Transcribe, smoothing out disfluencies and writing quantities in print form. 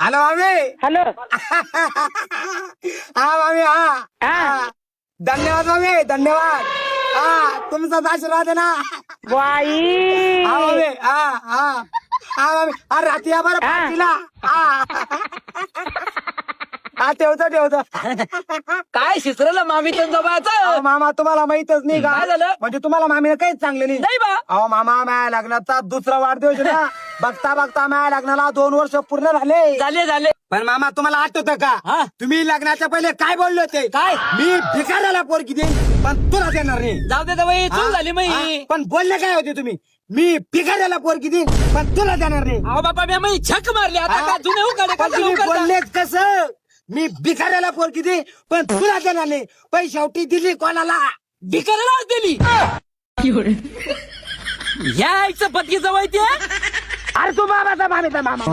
Hello मामी. Hello. हा मामी. हा हा. धन्यवाद मामी, धन्यवाद. हा तुमचाच आशीर्वाद आहे ना. बाई. हा मामी. हा हा हा मामी. हा रात्री या बरं हा. पार्टीला. हा हा ठेवतो. काय शिसरलं मामी जवळचं. अहो मामा तुम्हाला माहितच नाही का? काय झालं? म्हणजे तुम्हाला मामीने काहीच चांगलं नाही. नाही बा. अहो मामा माझ्या लग्नाचा दुसरा वाढदिवस आहे ना. बघता बघता माझ्या लग्नाला 2 वर्ष पूर्ण झाले. झाले. पण मामा तुम्हाला आठवतं हा. का? तुम्ही लग्नाच्या पहिले काय बोलले होते? काय? मी भिकाऱ्याला पोरगी देईन पण तुला देणार नाही. जाऊ दे बाई, चूक हा? झाली मी. हा? पण बोलले काय होते तुम्ही? मी भिकाऱ्याला पोरगी देईन पण तुला देणार नाही. अहो बाबा मी झक मारली आता. हा? का जुने उकाडे पण तुम्ही बोलले कसं? मी भिकाऱ्याला पोरगी देईन पण तुला देणार नाही. पण शेवटी दिली कोणाला? भिकाऱ्यालाच दिली. ह्या आईचं पत्की जवळ ते. अरे तू मामाचा मामीचा मामा.